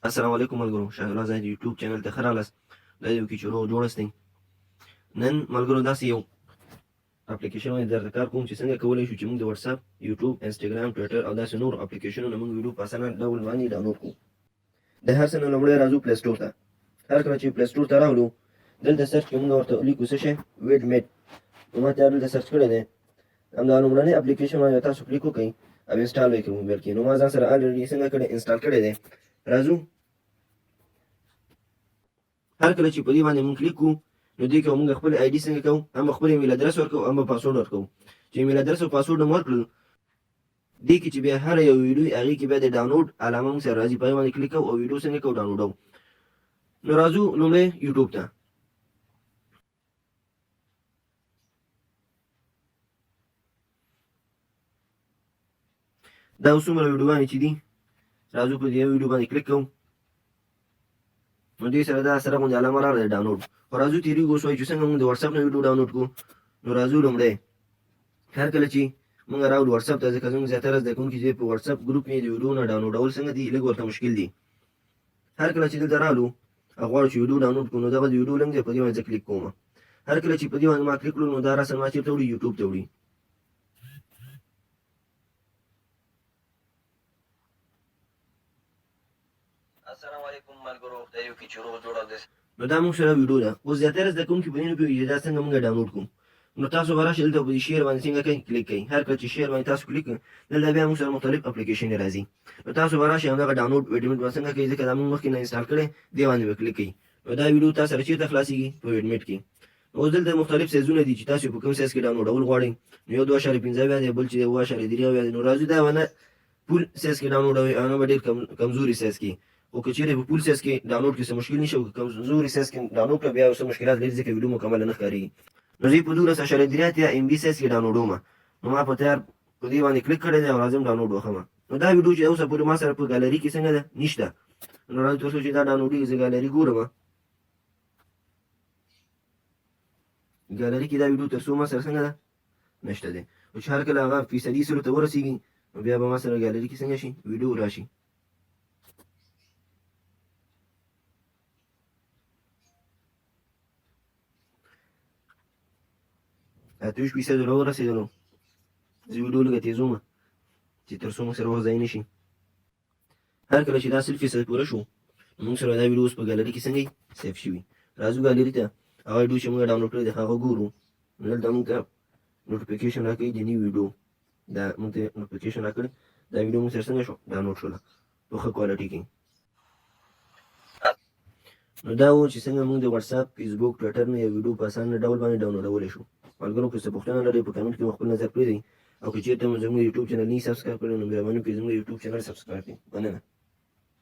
السلام علیکم ملګرو، شاه الله زاهد یوټیوب چینل ته ښه راغلاست. دا یو کې چې روغ جوړست دی. نن ملګرو داسې یو اپلیکیشن باندې درته کار کوم چې څنګه کولی شو چې موږ د واتساپ، یوټیوب، انسټاګرام، ټویټر او داسې نور اپلیکیشنونه موږ ویډیو په اسانه ډول باندې ډاونلوډ کړو. د هر څه نه لومړی راځو پلی سټور ته. هر کله چې پلی سټور ته راغلو، دلته سرچ کې موږ ورته لیکو څه شی ویډ میټ. نو ما ته دلته سرچ کړی دی. همدا لومړنی اپلیکیشن باندې تاسو کلیک وکړئ او انسټال به یې کړئ موبایل کې. نو ما ځان سره الریډي څنګه کړی انسټال کړی دی. راځو هر کله چې په دې باندې مونږ کلیک کوو نو دې کې مونږ خپل آی ډي څنګه کوو، هم خپل ایمیل ادرس ورکوو، هم پاسورډ ورکوو. چې ایمیل ادرس او پاسورډ مو ورکړل، دې کې چې بیا هر یو ویډیو هغې کې بیا د ډاونلوډ علامه مونږ سره راځي، په هغې باندې کلیک کوو او ویډیو څنګه کوو ډاونلوډوو. نو راځو لومړی یوټیوب ته. دا اوس څومره ویډیوګانې چې دي، راځو په دې ویډیو باندې کلیک کوو. نو دې سره دا سره غوندې علامه راغله د ډاونلوډ. خو راځو تېرېږو اوس وایي چې څنګه مونږ د واتساپ نه ویډیو ډاونلوډ کړو. نو راځو لومړی هر کله چې مونږ راوړو واتساپ ته، ځکه زموږ زیاتره زده کوونکي چې په واتساپ ګروپ کې د ویډیو نه ډاونلوډول څنګه دي لږ ورته مشکل دي. هر کله چې دلته راغلو او غواړو چې ویډیو ډاونلوډ کړو، نو دغه د ویډیو لینک دی، په دې باندې زه کلیک کوم. هر کله چې په دې باندې ما کلیک کړو نو دا راسره ما چېرته وړي یوټیوب ته وړي. السلام علیکم ملګرو، دا یو کې چې روغ جوړ دی. نو دا موږ سره ویډیو ده. اوس زیاتره زده کوونکي په دې نه پوهېږي چې دا څنګه موږ ډاونلوډ کړو. نو تاسو به راشئ دلته په دې شیر باندې څنګه کوئ کلیک کوئ. هر کله چې شیر باندې تاسو کلیک کړئ، دلته بیا موږ سره مختلف اپلیکیشنې راځي. نو تاسو به راشئ همدغه ډاونلوډ ویډمیټ به څنګه کوئ، ځکه دا موږ مخکې نه انسټال کړی، دې باندې به کلیک کوئ. نو دا ویډیو تاسو سره چېرته خلاصېږي؟ په ویډمیټ کې. اوس دلته مختلف سایزونه دي چې تاسو په کوم سایز کې ډاونلوډول غواړئ. نو یو 2.15 دی، بل چې 7.3 دی. نو راځو دا ونه فول سایز کې ډاونلوډوئ، هغه به ډېر کمزوري سایز کې. خو که چېرې په فول سایز کې ډاونلوډ کې څه مشکل نشي، او که کمزوري سایز کې ډاونلوډ کړه بیا څه مشکلات لري، ځکه ویډیو مکمله نه ښکارېږي. نو زه یې په 12.3 MB سایز کې ډاونلوډوم. نو ما په تیار په دې باندې کلیک کړی دی او راځم ډاونلوډ وښیم. نو دا ویډیو چې اوسه پورې ما سره په ګالري کې څنګه ده نشته. نو راځو تر څو چې دا ډاونلوډېږي زه ګالري ګورم. ګالري کې دا ویډیو تر څو ما سره څنګه ده نشته دی. نو چې هر کله هغه فیصدي سلو ته ورسېږي نو بیا به ما سره ګالري کې څنګه شي ویډیو راشي. اته ویشت فیصده له ورسېدلو. زه ویډیو لږه تېزوم چې تر څو موږ سره وخت ضایع نه شي. هر کله چې دا 100% پوره شو نو موږ سره دا ویډیو اوس په ګالري کې څنګه سیف شوي. راځو ګالري ته، هغه ویډیو چې موږ ډاونلوډ کړی دی هغه ګورو. نو دلته موږ ته نوټیفیکیشن راکوي د نیو ویډیو. دا موږ ته نوټیفیکیشن راکړی، دا ویډیو موږ سره څنګه شو ډاونلوډ شوله په ښه کوالټي کې. نو دا و چې څنګه موږ د واتساپ، فیسبوک، ټویټر نه یو ویډیو په اسانه ډول باندې ډاونلوډولی شو. ملګرو که څه پوښتنه لرئ په کمنټ کې مو خپل نظر پرېږدئ، او که چېرته مو زموږ یوټیوب چینل نه سبسکرایب کړی نو مهرباني وکړئ زموږ یوټیوب چینل سبسکرایب کړئ. مننه.